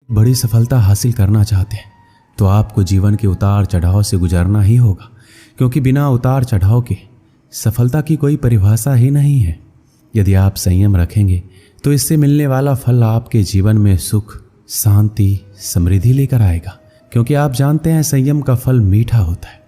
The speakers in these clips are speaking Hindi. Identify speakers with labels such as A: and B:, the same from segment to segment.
A: बड़ी सफलता हासिल करना चाहते हैं तो आपको जीवन के उतार चढ़ाव से गुजरना ही होगा, क्योंकि बिना उतार चढ़ाव के सफलता की कोई परिभाषा ही नहीं है। यदि आप संयम रखेंगे तो इससे मिलने वाला फल आपके जीवन में सुख, शांति, समृद्धि लेकर आएगा, क्योंकि आप जानते हैं संयम का फल मीठा होता है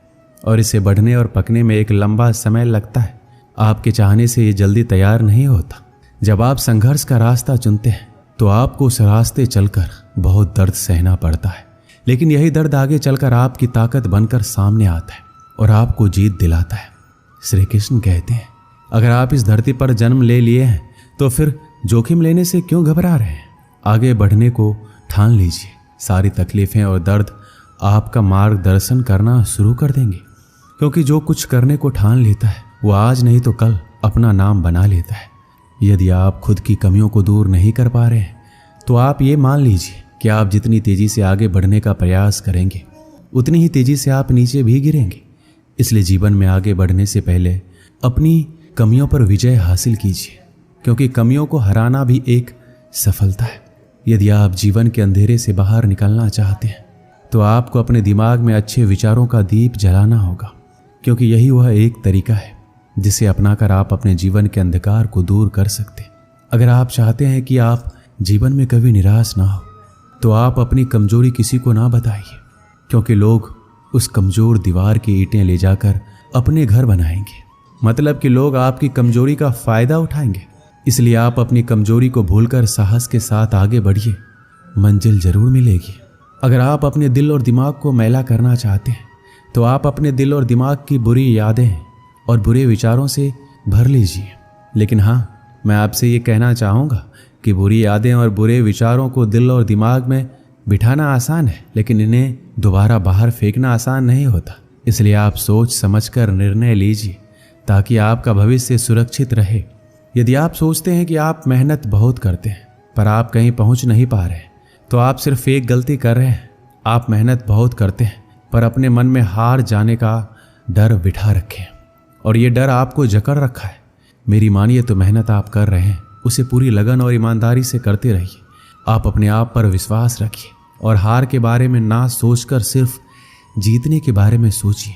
A: और इसे बढ़ने और पकने में एक लंबा समय लगता है। आपके चाहने से ये जल्दी तैयार नहीं होता। जब आप संघर्ष का रास्ता चुनते हैं तो आपको उस रास्ते चलकर बहुत दर्द सहना पड़ता है, लेकिन यही दर्द आगे चलकर आपकी ताकत बनकर सामने आता है और आपको जीत दिलाता है। श्री कृष्ण कहते हैं, अगर आप इस धरती पर जन्म ले लिए हैं तो फिर जोखिम लेने से क्यों घबरा रहे हैं? आगे बढ़ने को ठान लीजिए। सारी तकलीफें और दर्द आपका मार्गदर्शन करना शुरू कर देंगे, क्योंकि जो कुछ करने को ठान लेता है वो आज नहीं तो कल अपना नाम बना लेता है। यदि आप खुद की कमियों को दूर नहीं कर पा रहे हैं तो आप ये मान लीजिए कि आप जितनी तेजी से आगे बढ़ने का प्रयास करेंगे उतनी ही तेजी से आप नीचे भी गिरेंगे। इसलिए जीवन में आगे बढ़ने से पहले अपनी कमियों पर विजय हासिल कीजिए, क्योंकि कमियों को हराना भी एक सफलता है। यदि आप जीवन के अंधेरे से बाहर निकलना चाहते हैं तो आपको अपने दिमाग में अच्छे विचारों का दीप जलाना होगा, क्योंकि यही वह एक तरीका है जिसे अपनाकर आप अपने जीवन के अंधकार को दूर कर सकते हैं। अगर आप चाहते हैं कि आप जीवन में कभी निराश ना हो तो आप अपनी कमजोरी किसी को ना बताइए, क्योंकि लोग उस कमजोर दीवार की ईंटें ले जाकर अपने घर बनाएंगे। मतलब कि लोग आपकी कमजोरी का फायदा उठाएंगे। इसलिए आप अपनी कमजोरी को भूलकर साहस के साथ आगे बढ़िए, मंजिल जरूर मिलेगी। अगर आप अपने दिल और दिमाग को मैला करना चाहते हैं तो आप अपने दिल और दिमाग की बुरी यादें और बुरे विचारों से भर लीजिए। लेकिन हाँ, मैं आपसे ये कहना चाहूँगा कि बुरी यादें और बुरे विचारों को दिल और दिमाग में बिठाना आसान है, लेकिन इन्हें दोबारा बाहर फेंकना आसान नहीं होता। इसलिए आप सोच समझकर निर्णय लीजिए ताकि आपका भविष्य सुरक्षित रहे। यदि आप सोचते हैं कि आप मेहनत बहुत करते हैं पर आप कहीं पहुंच नहीं पा रहे तो आप सिर्फ एक गलती कर रहे हैं। आप मेहनत बहुत करते हैं पर अपने मन में हार जाने का डर बिठा रखे हैं और ये डर आपको जकड़ रखा है। मेरी मानिए तो मेहनत आप कर रहे हैं उसे पूरी लगन और ईमानदारी से करते रहिए। आप अपने आप पर विश्वास रखिए और हार के बारे में ना सोचकर सिर्फ जीतने के बारे में सोचिए।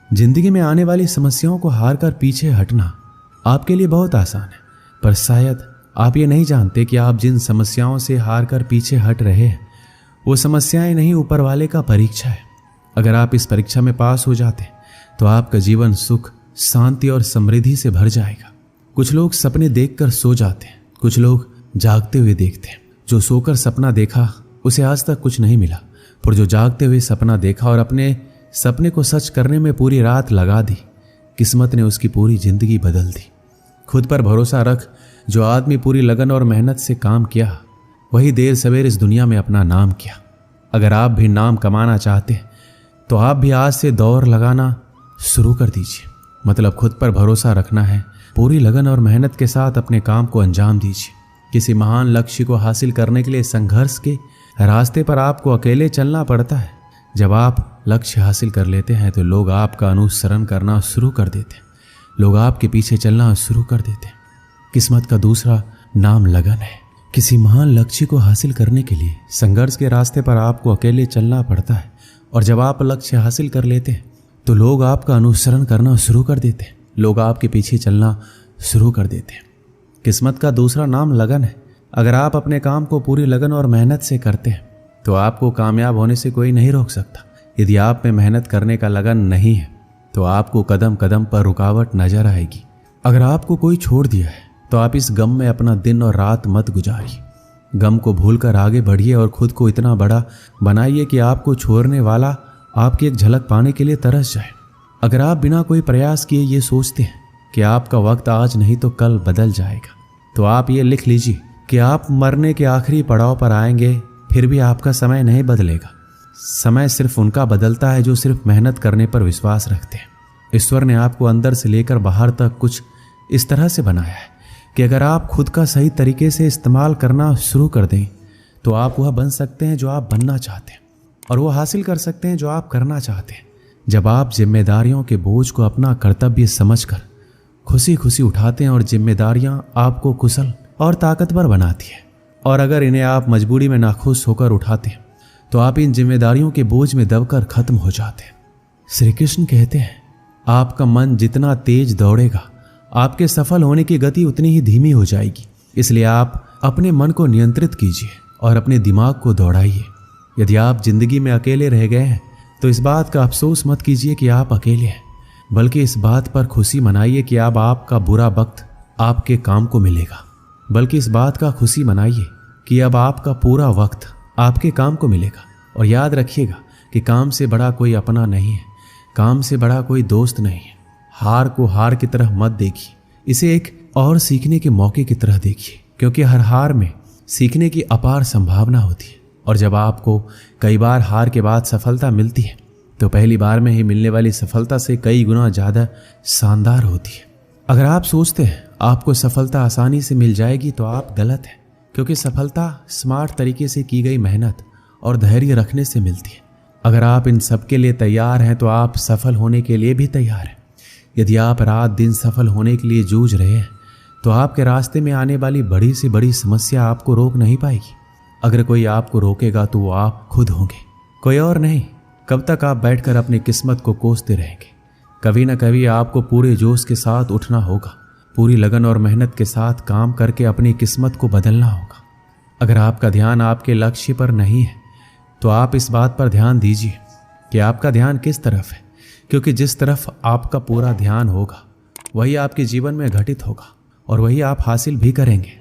A: जिंदगी में आने वाली समस्याओं को हार कर पीछे हटना आपके लिए बहुत आसान है, पर शायद आप ये नहीं जानते कि आप जिन समस्याओं से हार कर पीछे हट रहे हैं वो समस्याएं नहीं, ऊपर वाले का परीक्षा है। अगर आप इस परीक्षा में पास हो जाते हैं तो आपका जीवन सुख, शांति और समृद्धि से भर जाएगा। कुछ लोग सपने देखकर सो जाते हैं, कुछ लोग जागते हुए देखते हैं। जो सोकर सपना देखा उसे आज तक कुछ नहीं मिला, पर जो जागते हुए सपना देखा और अपने सपने को सच करने में पूरी रात लगा दी, किस्मत ने उसकी पूरी जिंदगी बदल दी। खुद पर भरोसा रख। जो आदमी पूरी लगन और मेहनत से काम किया वही देर सवेर इस दुनिया में अपना नाम किया। अगर आप भी नाम कमाना चाहते हैं तो आप भी आज से दौड़ लगाना शुरू कर दीजिए। मतलब खुद पर भरोसा रखना है, पूरी लगन और मेहनत के साथ अपने काम को अंजाम दीजिए। किसी महान लक्ष्य को हासिल करने के लिए संघर्ष के रास्ते पर आपको अकेले चलना पड़ता है। जब आप लक्ष्य हासिल कर लेते हैं तो लोग आपका अनुसरण करना शुरू कर देते हैं, लोग आपके पीछे चलना शुरू कर देते हैं। किस्मत का दूसरा नाम लगन है। किसी महान लक्ष्य को हासिल करने के लिए संघर्ष के रास्ते पर आपको अकेले चलना पड़ता है, और जब आप लक्ष्य हासिल कर लेते हैं तो लोग आपका अनुसरण करना शुरू कर देते हैं, लोग आपके पीछे चलना शुरू कर देते हैं। किस्मत का दूसरा नाम लगन है। अगर आप अपने काम को पूरी लगन और मेहनत से करते हैं तो आपको कामयाब होने से कोई नहीं रोक सकता। यदि आप में मेहनत करने का लगन नहीं है तो आपको कदम कदम पर रुकावट नजर आएगी। अगर आपको कोई छोड़ दिया है तो आप इस गम में अपना दिन और रात मत गुजारिए। गम को भूलकर आगे बढ़िए और खुद को इतना बड़ा बनाइए कि आपको छोड़ने वाला आपकी एक झलक पाने के लिए तरस जाए। अगर आप बिना कोई प्रयास किए ये सोचते हैं कि आपका वक्त आज नहीं तो कल बदल जाएगा, तो आप ये लिख लीजिए कि आप मरने के आखिरी पड़ाव पर आएंगे, फिर भी आपका समय नहीं बदलेगा। समय सिर्फ उनका बदलता है जो सिर्फ मेहनत करने पर विश्वास रखते हैं। ईश्वर ने आपको अंदर से लेकर बाहर तक कुछ इस तरह से बनाया है कि अगर आप खुद का सही तरीके से इस्तेमाल करना शुरू कर दें तो आप वह बन सकते हैं जो आप बनना चाहते हैं, और वो हासिल कर सकते हैं जो आप करना चाहते हैं। जब आप जिम्मेदारियों के बोझ को अपना कर्तव्य समझकर खुशी खुशी उठाते हैं और जिम्मेदारियां आपको कुशल और ताकतवर बनाती है और अगर इन्हें आप मजबूरी में नाखुश होकर उठाते हैं तो आप इन जिम्मेदारियों के बोझ में दबकर खत्म हो जाते हैं। श्री कृष्ण कहते हैं, आपका मन जितना तेज दौड़ेगा आपके सफल होने की गति उतनी ही धीमी हो जाएगी। इसलिए आप अपने मन को नियंत्रित कीजिए और अपने दिमाग को दौड़ाइए। यदि आप जिंदगी में अकेले रह गए हैं तो इस बात का अफसोस मत कीजिए कि आप अकेले हैं, बल्कि इस बात पर खुशी मनाइए कि अब आपका बुरा वक्त आपके काम को मिलेगा। बल्कि इस बात का खुशी मनाइए कि अब आपका पूरा वक्त आपके काम को मिलेगा। और याद रखिएगा कि काम से बड़ा कोई अपना नहीं है, काम से बड़ा कोई दोस्त नहीं है। हार को हार की तरह मत देखिए, इसे एक और सीखने के मौके की तरह देखिए, क्योंकि हर हार में सीखने की अपार संभावना होती है। और जब आपको कई बार हार के बाद सफलता मिलती है तो पहली बार में ही मिलने वाली सफलता से कई गुना ज़्यादा शानदार होती है। अगर आप सोचते हैं आपको सफलता आसानी से मिल जाएगी तो आप गलत हैं, क्योंकि सफलता स्मार्ट तरीके से की गई मेहनत और धैर्य रखने से मिलती है। अगर आप इन सब के लिए तैयार हैं तो आप सफल होने के लिए भी तैयार हैं। यदि आप रात दिन सफल होने के लिए जूझ रहे हैं तो आपके रास्ते में आने वाली बड़ी से बड़ी समस्या आपको रोक नहीं पाएगी। अगर कोई आपको रोकेगा तो वो आप खुद होंगे, कोई और नहीं। कब तक आप बैठकर अपनी किस्मत को कोसते रहेंगे? कभी ना कभी आपको पूरे जोश के साथ उठना होगा, पूरी लगन और मेहनत के साथ काम करके अपनी किस्मत को बदलना होगा। अगर आपका ध्यान आपके लक्ष्य पर नहीं है तो आप इस बात पर ध्यान दीजिए कि आपका ध्यान किस तरफ है, क्योंकि जिस तरफ आपका पूरा ध्यान होगा वही आपके जीवन में घटित होगा और वही आप हासिल भी करेंगे।